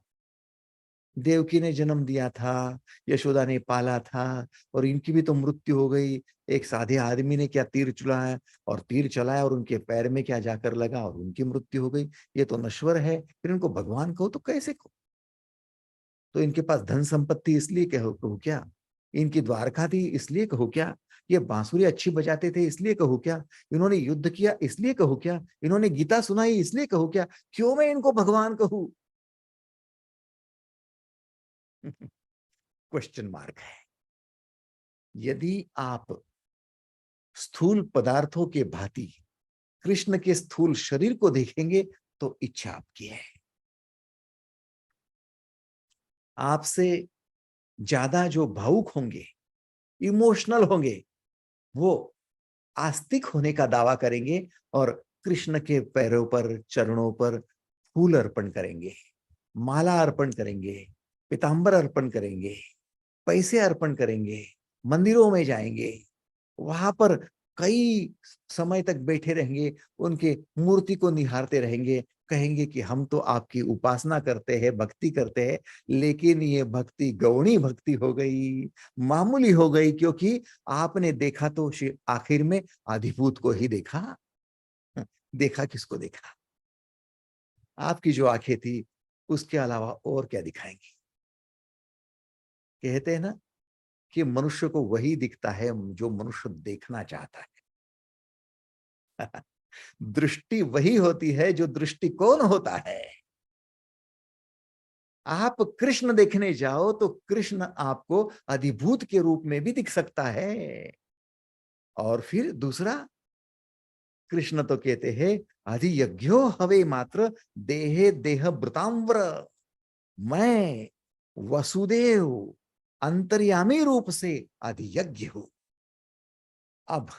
देवकी ने जन्म दिया था, यशोदा ने पाला था, और इनकी भी तो मृत्यु हो गई। एक साधे आदमी ने क्या तीर चलाया, और तीर चलाया और उनके पैर में क्या जाकर लगा और उनकी मृत्यु हो गई। ये तो नश्वर है, फिर इनको भगवान कहो तो कैसे कहो? तो इनके पास धन संपत्ति इसलिए कहो क्या? इनकी द्वारका थी इसलिए कहो क्या? ये बांसुरी अच्छी बजाते थे इसलिए कहो क्या? इन्होंने युद्ध किया इसलिए कहो क्या? इन्होंने गीता सुनाई इसलिए कहो क्या? क्यों मैं इनको भगवान कहूं? क्वेश्चन मार्क है। यदि आप स्थूल पदार्थों के भांति कृष्ण के स्थूल शरीर को देखेंगे तो इच्छा आपकी है। आपसे ज्यादा जो भावुक होंगे, इमोशनल होंगे, वो आस्तिक होने का दावा करेंगे और कृष्ण के पैरों पर, चरणों पर फूल अर्पण करेंगे, माला अर्पण करेंगे, पीतांबर अर्पण करेंगे, पैसे अर्पण करेंगे, मंदिरों में जाएंगे, वहां पर कई समय तक बैठे रहेंगे, उनके मूर्ति को निहारते रहेंगे, कहेंगे कि हम तो आपकी उपासना करते हैं, भक्ति करते हैं, लेकिन ये भक्ति गौणी भक्ति हो गई, मामूली हो गई, क्योंकि आपने देखा तो आखिर में आधिभूत को ही देखा। देखा किसको देखा? आपकी जो आंखें थी उसके अलावा और क्या दिखाएंगी? कहते हैं ना कि मनुष्य को वही दिखता है जो मनुष्य देखना चाहता है। दृष्टि वही होती है जो दृष्टिकोण होता है। आप कृष्ण देखने जाओ तो कृष्ण आपको अधिभूत के रूप में भी दिख सकता है। और फिर दूसरा, कृष्ण तो कहते हैं अधियज्ञो हवे मात्र देहे देह वृतांवर। मैं वसुदेव अंतर्यामी रूप से अधियज्ञ हूं। अब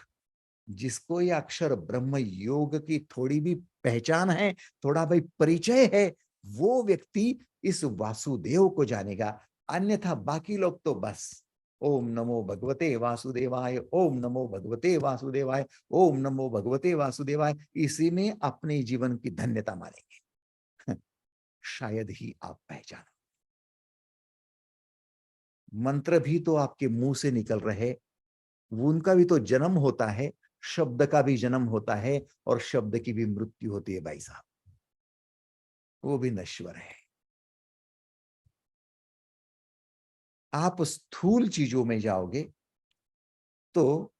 जिसको ये अक्षर ब्रह्म योग की थोड़ी भी पहचान है, थोड़ा भाई परिचय है, वो व्यक्ति इस वासुदेव को जानेगा। अन्यथा बाकी लोग तो बस ओम नमो भगवते वासुदेवाय, ओम नमो भगवते वासुदेवाय, ओम नमो भगवते वासुदेवाय, इसी में अपने जीवन की धन्यता मानेंगे। शायद ही आप पहचानो। मंत्र भी तो आपके मुंह से निकल रहे, उनका भी तो जन्म होता है, शब्द का भी जन्म होता है और शब्द की भी मृत्यु होती है भाई साहब, वो भी नश्वर है। आप स्थूल चीजों में जाओगे तो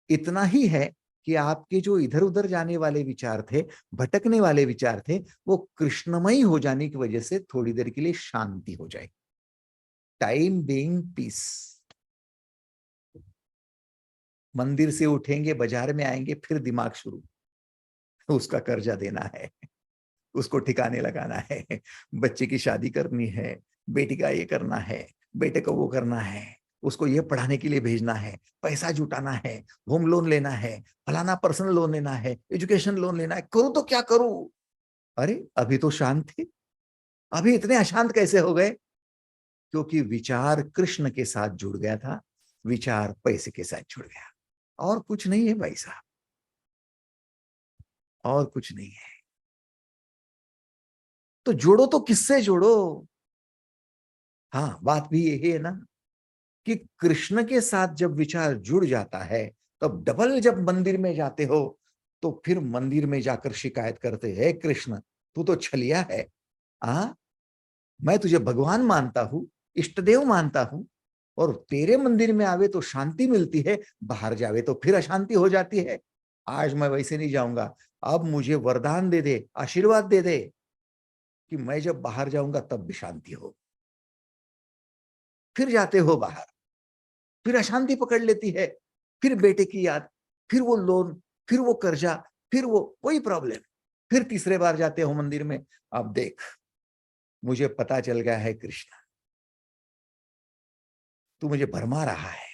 इतना ही है कि आपके जो इधर उधर जाने वाले विचार थे, भटकने वाले विचार थे, वो कृष्णमयी हो जाने की वजह से थोड़ी देर के लिए शांति हो जाए। Time being peace. मंदिर से उठेंगे, बाजार में आएंगे, फिर दिमाग शुरू, उसका कर्जा देना है, उसको ठिकाने लगाना है, बच्चे की शादी करनी है, बेटी का ये करना है, बेटे को वो करना है, उसको ये पढ़ाने के लिए भेजना है, पैसा जुटाना है, होम लोन लेना है, फलाना पर्सनल लोन लेना है, एजुकेशन लोन लेना है, करूं तो क्या करूं? अरे अभी तो शांत थे, अभी इतने अशांत कैसे हो गए? क्योंकि विचार कृष्ण के साथ जुड़ गया था, विचार पैसे के साथ जुड़ गया। और कुछ नहीं है भाई साहब, और कुछ नहीं है। तो जोड़ो तो किससे जोड़ो? हाँ, बात भी यही है ना कि कृष्ण के साथ जब विचार जुड़ जाता है, तब डबल जब मंदिर में जाते हो तो फिर मंदिर में जाकर शिकायत करते हैं, कृष्ण तू तो छलिया है। आ मैं तुझे भगवान मानता हूं, इष्टदेव मानता हूं, और तेरे मंदिर में आवे तो शांति मिलती है, बाहर जावे तो फिर अशांति हो जाती है। आज मैं वैसे नहीं जाऊंगा, अब मुझे वरदान दे दे, आशीर्वाद दे दे कि मैं जब बाहर जाऊंगा तब भी शांति हो। फिर जाते हो बाहर, फिर अशांति पकड़ लेती है, फिर बेटे की याद, फिर वो लोन, फिर वो कर्जा, फिर वो वही प्रॉब्लम। फिर तीसरे बार जाते हो मंदिर में, अब देख मुझे पता चल गया है कृष्ण, तू मुझे भरमा रहा है।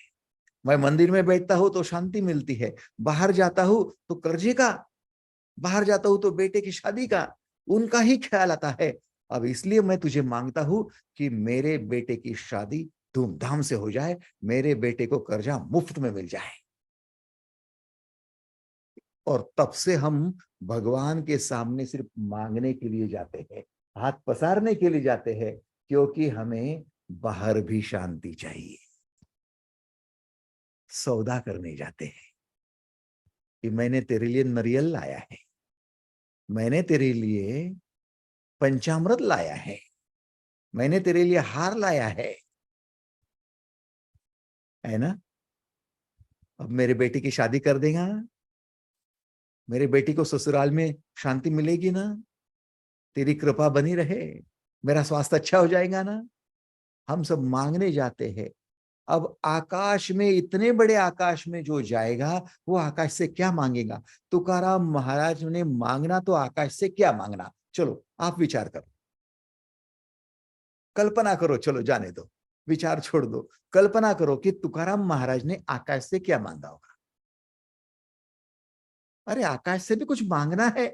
मैं मंदिर में बैठता हूं तो शांति मिलती है, बाहर जाता हूं तो कर्जे का, बाहर जाता हूं तो बेटे की शादी का, उनका ही ख्याल आता है। अब इसलिए मैं तुझे मांगता हूं कि मेरे बेटे की शादी धूमधाम से हो जाए, मेरे बेटे को कर्जा मुफ्त में मिल जाए। और तब से हम भगवान के सामने सिर्फ मांगने के लिए जाते हैं, हाथ पसारने के लिए जाते हैं, क्योंकि हमें बाहर भी शांति चाहिए। सौदा करने जाते हैं कि मैंने तेरे लिए नारियल लाया है, मैंने तेरे लिए पंचामृत लाया है, मैंने तेरे लिए हार लाया है ना? अब मेरे बेटी की शादी कर देगा, मेरे बेटी को ससुराल में शांति मिलेगी ना, तेरी कृपा बनी रहे, मेरा स्वास्थ्य अच्छा हो जाएगा ना। हम सब मांगने जाते हैं। अब आकाश में, इतने बड़े आकाश में जो जाएगा वो आकाश से क्या मांगेगा? तुकाराम महाराज ने मांगना तो आकाश से क्या मांगना? चलो आप विचार करो, कल्पना करो, चलो जाने दो, विचार छोड़ दो, कल्पना करो कि तुकाराम महाराज ने आकाश से क्या मांगा होगा। अरे आकाश से भी कुछ मांगना है।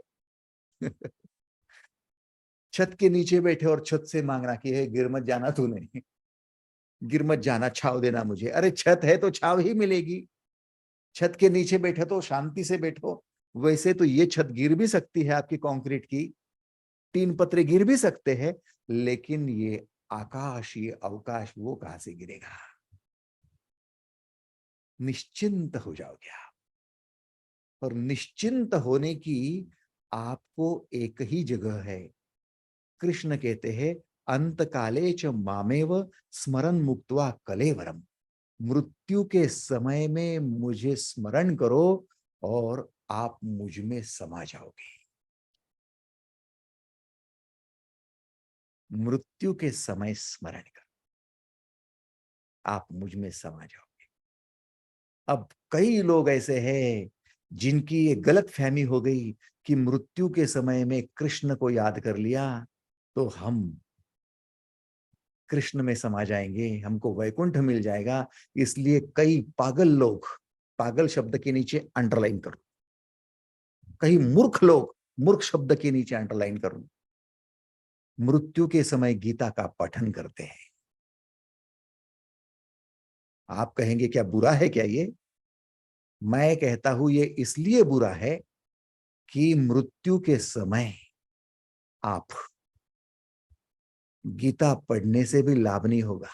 छत के नीचे बैठे और छत से मांगना कि हे गिर मत जाना तूने, गिर मत जाना, छाव देना मुझे। अरे छत है तो छाव ही मिलेगी, छत के नीचे बैठे तो शांति से बैठो। वैसे तो ये छत गिर भी सकती है आपकी कंक्रीट की, तीन पत्रे गिर भी सकते हैं, लेकिन ये आकाश, ये अवकाश, वो कहां से गिरेगा? निश्चिंत हो जाओगे आप। और निश्चिंत होने की आपको एक ही जगह है। कृष्ण कहते हैं अंत काले च मामेव स्मरण मुक्त्वा कलेवरम। मृत्यु के समय में मुझे स्मरण करो और आप मुझ में समा जाओगे। मृत्यु के समय स्मरण कर आप मुझ में समा जाओगे। अब कई लोग ऐसे हैं जिनकी ये गलत फहमी हो गई कि मृत्यु के समय में कृष्ण को याद कर लिया तो हम कृष्ण में समा जाएंगे, हमको वैकुंठ मिल जाएगा। इसलिए कई पागल लोग, पागल शब्द के नीचे अंडरलाइन करो, कई मूर्ख लोग, मूर्ख शब्द के नीचे अंडरलाइन करो, मृत्यु के समय गीता का पठन करते हैं। आप कहेंगे क्या बुरा है क्या ये? मैं कहता हूं ये इसलिए बुरा है कि मृत्यु के समय आप गीता पढ़ने से भी लाभ नहीं होगा,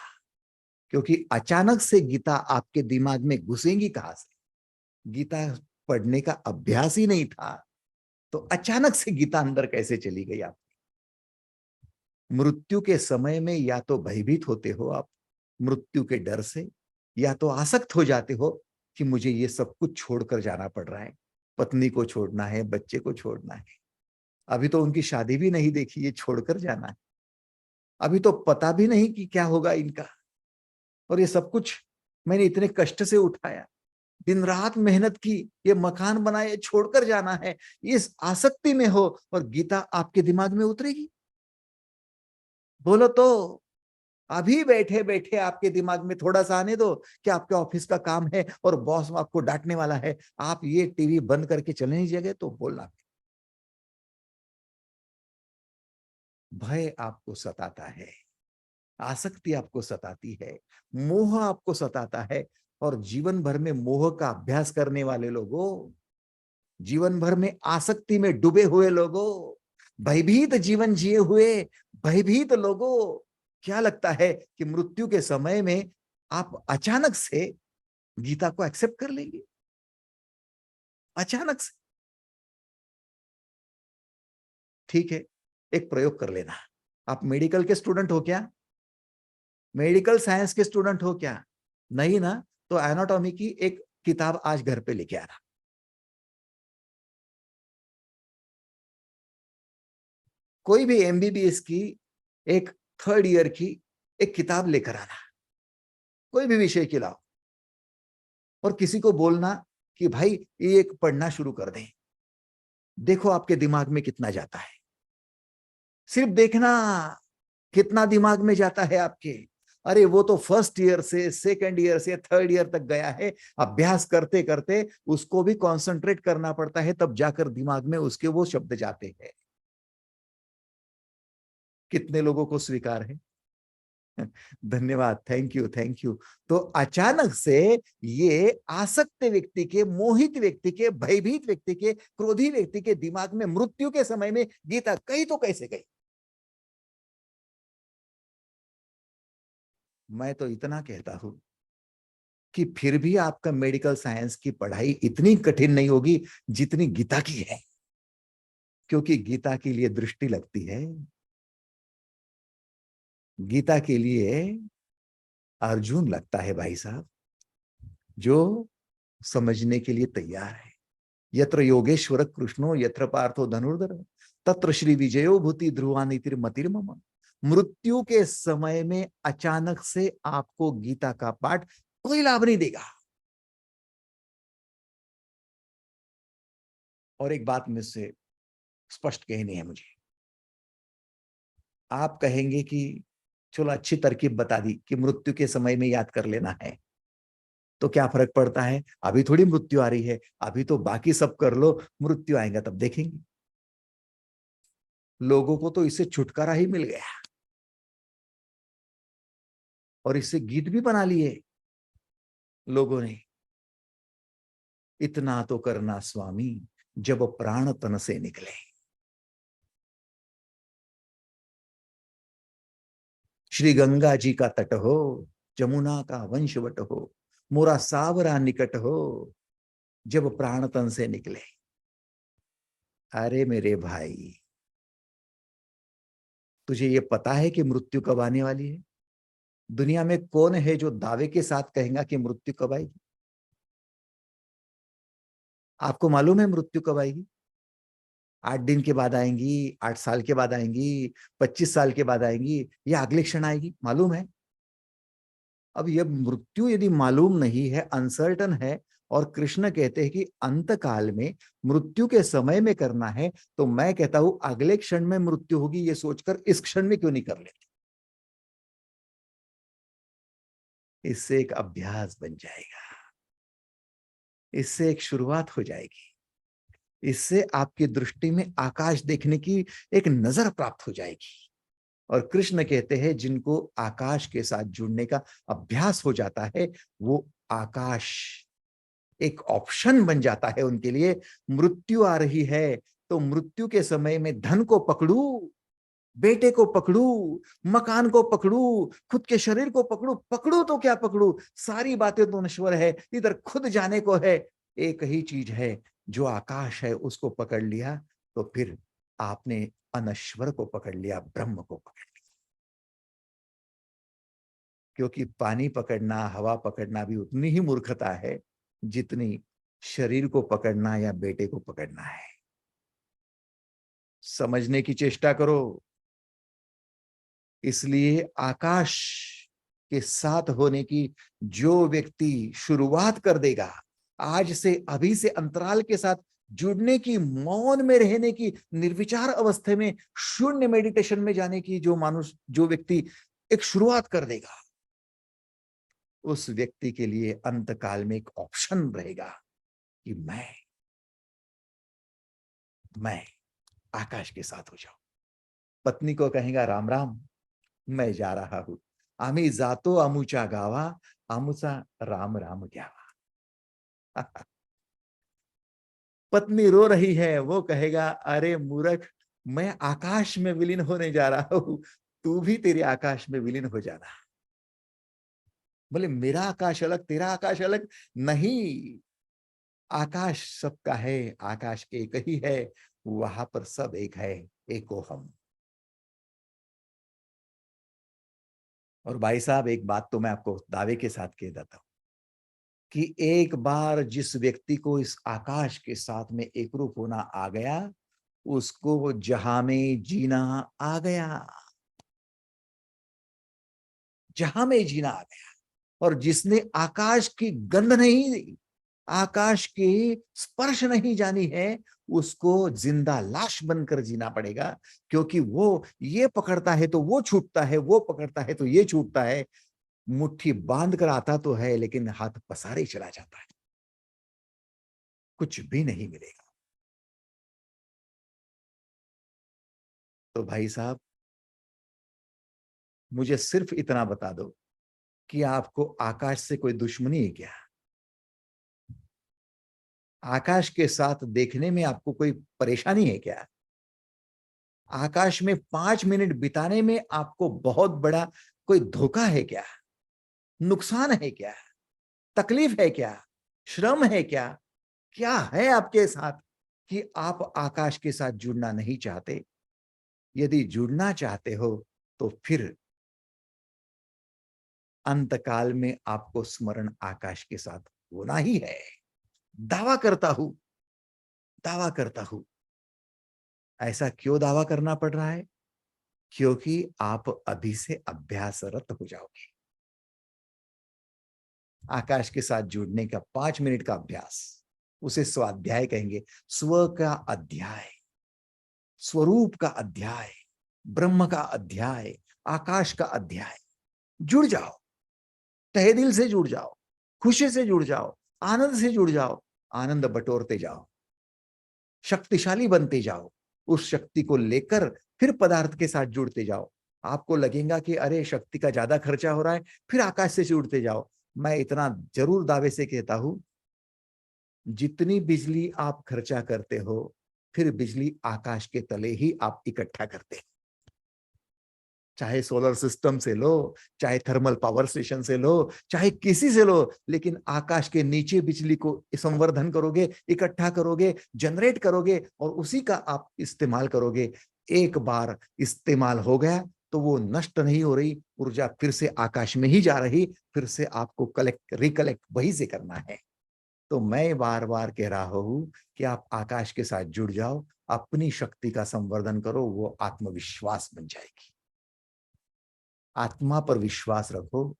क्योंकि अचानक से गीता आपके दिमाग में घुसेंगी कहां से? गीता पढ़ने का अभ्यास ही नहीं था, तो अचानक से गीता अंदर कैसे चली गई आप? मृत्यु के समय में या तो भयभीत होते हो आप मृत्यु के डर से, या तो आसक्त हो जाते हो कि मुझे ये सब कुछ छोड़कर जाना पड़ रहा है, पत्नी को छोड़ना है, बच्चे को छोड़ना है, अभी तो उनकी शादी भी नहीं देखी, ये छोड़कर जाना है, अभी तो पता भी नहीं कि क्या होगा इनका, और ये सब कुछ मैंने इतने कष्ट से उठाया, दिन रात मेहनत की, ये मकान बनाए, छोड़कर जाना है। इस आसक्ति में हो और गीता आपके दिमाग में उतरेगी? बोलो तो। अभी बैठे बैठे आपके दिमाग में थोड़ा सा आने दो कि आपके ऑफिस का काम है और बॉस आपको डांटने वाला है, आप ये टीवी बंद करके चले नहीं जगह तो बोलना। भय आपको सताता है, आसक्ति आपको सताती है, मोह आपको सताता है, और जीवन भर में मोह का अभ्यास करने वाले लोगों, जीवन भर में आसक्ति में डूबे हुए लोगों, भयभीत जीवन जिए हुए भयभीत लोगों, क्या लगता है कि मृत्यु के समय में आप अचानक से गीता को एक्सेप्ट कर लेंगे? अचानक से? ठीक है, एक प्रयोग कर लेना। आप मेडिकल के स्टूडेंट हो क्या? मेडिकल साइंस के स्टूडेंट हो क्या? नहीं ना? तो एनाटॉमी की एक किताब आज घर पे लेके आना। कोई भी एमबीबीएस की एक थर्ड ईयर की एक किताब लेकर आना, कोई भी विषय की लाओ, और किसी को बोलना कि भाई ये एक पढ़ना शुरू कर दें, देखो आपके दिमाग में कितना जाता है। सिर्फ देखना कितना दिमाग में जाता है आपके। अरे वो तो फर्स्ट ईयर से सेकंड ईयर से थर्ड ईयर तक गया है, अभ्यास करते करते उसको भी कंसंट्रेट करना पड़ता है, तब जाकर दिमाग में उसके वो शब्द जाते हैं। कितने लोगों को स्वीकार है? धन्यवाद, थैंक यू थैंक यू। तो अचानक से ये आसक्त व्यक्ति के, मोहित व्यक्ति के, भयभीत व्यक्ति के, क्रोधी व्यक्ति के दिमाग में मृत्यु के समय में गीता कहीं तो कैसे गई? मैं तो इतना कहता हूं कि फिर भी आपका मेडिकल साइंस की पढ़ाई इतनी कठिन नहीं होगी जितनी गीता की है, क्योंकि गीता के लिए दृष्टि लगती है, गीता के लिए अर्जुन लगता है भाई साहब, जो समझने के लिए तैयार है। यत्र योगेश्वर कृष्णो यत्र पार्थो धनुर्धर तत्र श्री विजयो भूति ध्रुवा नीतिर्मतिर्मम। मृत्यु के समय में अचानक से आपको गीता का पाठ कोई लाभ नहीं देगा। और एक बात मुझसे स्पष्ट कहनी है मुझे, आप कहेंगे कि चलो अच्छी तरकीब बता दी कि मृत्यु के समय में याद कर लेना है, तो क्या फर्क पड़ता है, अभी थोड़ी मृत्यु आ रही है, अभी तो बाकी सब कर लो, मृत्यु आएगा तब देखेंगे। लोगों को तो इससे छुटकारा ही मिल गया, और इससे गीत भी बना लिए लोगों ने। इतना तो करना स्वामी जब प्राण तन से निकले। श्री गंगा जी का तट हो, जमुना का वंशवट हो, मोरा सावरा निकट हो, जब प्राण तन से निकले। अरे मेरे भाई, तुझे ये पता है कि मृत्यु कब आने वाली है? दुनिया में कौन है जो दावे के साथ कहेगा कि मृत्यु कब आएगी? आपको मालूम है मृत्यु कब आएगी? 8 दिन के बाद आएंगी, 8 साल के बाद आएंगी, 25 साल के बाद आएंगी, या अगले क्षण आएगी? मालूम है? अब यह मृत्यु यदि मालूम नहीं है, अनसर्टन है, और कृष्ण कहते हैं कि अंत काल में मृत्यु के समय में करना है, तो मैं कहता हूं अगले क्षण में मृत्यु होगी ये सोचकर इस क्षण में क्यों नहीं कर लेते? इससे एक अभ्यास बन जाएगा, इससे एक शुरुआत हो जाएगी, इससे आपकी दृष्टि में आकाश देखने की एक नजर प्राप्त हो जाएगी। और कृष्ण कहते हैं जिनको आकाश के साथ जुड़ने का अभ्यास हो जाता है, वो आकाश एक ऑप्शन बन जाता है उनके लिए। मृत्यु आ रही है तो मृत्यु के समय में धन को पकड़ू, बेटे को पकड़ू, मकान को पकड़ू, खुद के शरीर को पकड़ू, पकड़ू तो क्या पकड़ू, सारी बातें तो नश्वर है, इधर खुद जाने को है। एक ही चीज है, जो आकाश है उसको पकड़ लिया तो फिर आपने अनश्वर को पकड़ लिया, ब्रह्म को पकड़ लिया। क्योंकि पानी पकड़ना, हवा पकड़ना भी उतनी ही मूर्खता है जितनी शरीर को पकड़ना या बेटे को पकड़ना है। समझने की चेष्टा करो। इसलिए आकाश के साथ होने की जो व्यक्ति शुरुआत कर देगा, आज से अभी से अंतराल के साथ जुड़ने की, मौन में रहने की, निर्विचार अवस्था में शून्य मेडिटेशन में जाने की जो व्यक्ति एक शुरुआत कर देगा, उस व्यक्ति के लिए अंत काल में एक ऑप्शन रहेगा कि मैं आकाश के साथ हो जाऊं। पत्नी को कहेगा राम राम, मैं जा रहा हूं, आम्ही जातो अमुच्या गावा, आमुचा राम राम घ्यावा। पत्नी रो रही है, वो कहेगा अरे मूर्ख, मैं आकाश में विलीन होने जा रहा हूं, तू भी तेरे आकाश में विलीन हो जाना। बोले मेरा आकाश अलग, तेरा आकाश अलग नहीं, आकाश सबका है, आकाश के एक ही है, वहां पर सब एक है, एको हम। और भाई साहब एक बात तो मैं आपको दावे के साथ कह देता हूं कि एक बार जिस व्यक्ति को इस आकाश के साथ में एकरूप होना आ गया, उसको जहां में जीना आ गया, जहां में जीना आ गया। और जिसने आकाश की गंध नहीं, आकाश की स्पर्श नहीं जानी है, उसको जिंदा लाश बनकर जीना पड़ेगा। क्योंकि वो ये पकड़ता है तो वो छूटता है, वो पकड़ता है तो ये छूटता है। मुट्ठी बांध कर आता तो है लेकिन हाथ पसारे चला जाता है, कुछ भी नहीं मिलेगा। तो भाई साहब मुझे सिर्फ इतना बता दो कि आपको आकाश से कोई दुश्मनी है क्या? आकाश के साथ देखने में आपको कोई परेशानी है क्या? आकाश में 5 मिनट बिताने में आपको बहुत बड़ा कोई धोखा है क्या? नुकसान है क्या? तकलीफ है क्या? श्रम है क्या? क्या है आपके साथ कि आप आकाश के साथ जुड़ना नहीं चाहते? यदि जुड़ना चाहते हो तो फिर अंतकाल में आपको स्मरण आकाश के साथ होना ही है। दावा करता हूं, दावा करता हूं। ऐसा क्यों दावा करना पड़ रहा है? क्योंकि आप अभी से अभ्यासरत हो जाओगे। आकाश के साथ जुड़ने का 5 मिनट का अभ्यास, उसे स्वाध्याय कहेंगे। स्व का अध्याय, स्वरूप का अध्याय, ब्रह्म का अध्याय, आकाश का अध्याय। जुड़ जाओ, तहे दिल से जुड़ जाओ, खुशी से जुड़ जाओ, आनंद से जुड़ जाओ, आनंद बटोरते जाओ, शक्तिशाली बनते जाओ। उस शक्ति को लेकर फिर पदार्थ के साथ जुड़ते जाओ। आपको लगेगा कि अरे शक्ति का ज्यादा खर्चा हो रहा है, फिर आकाश से जुड़ते जाओ। मैं इतना जरूर दावे से कहता हूं, जितनी बिजली आप खर्चा करते हो, फिर बिजली आकाश के तले ही आप इकट्ठा करते हैं। चाहे सोलर सिस्टम से लो, चाहे थर्मल पावर स्टेशन से लो, चाहे किसी से लो, लेकिन आकाश के नीचे बिजली को संवर्धन करोगे, इकट्ठा करोगे, जनरेट करोगे और उसी का आप इस्तेमाल करोगे। एक बार इस्तेमाल हो गया तो वो नष्ट नहीं हो रही, ऊर्जा फिर से आकाश में ही जा रही, फिर से आपको कलेक्ट रिकलेक्ट वही से करना है। तो मैं बार-बार कह रहा हूँ कि आप आकाश के साथ जुड़ जाओ, अपनी शक्ति का संवर्धन करो, वो आत्मविश्वास बन जाएगी। आत्मा पर विश्वास रखो,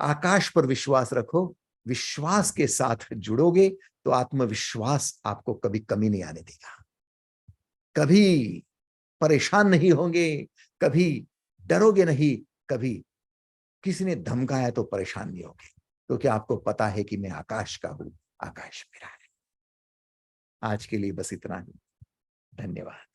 आकाश पर विश्वास रखो, विश्वास के साथ जुड़ोगे तो आत्मविश्वास आपको कभी कमी नहीं आने देगा। कभी परेशान नहीं होंगे, कभी डरोगे नहीं, कभी किसी ने धमकाया तो परेशान नहीं होगे, क्योंकि आपको पता है कि मैं आकाश का हूं, आकाश मेरा है। आज के लिए बस इतना ही। धन्यवाद।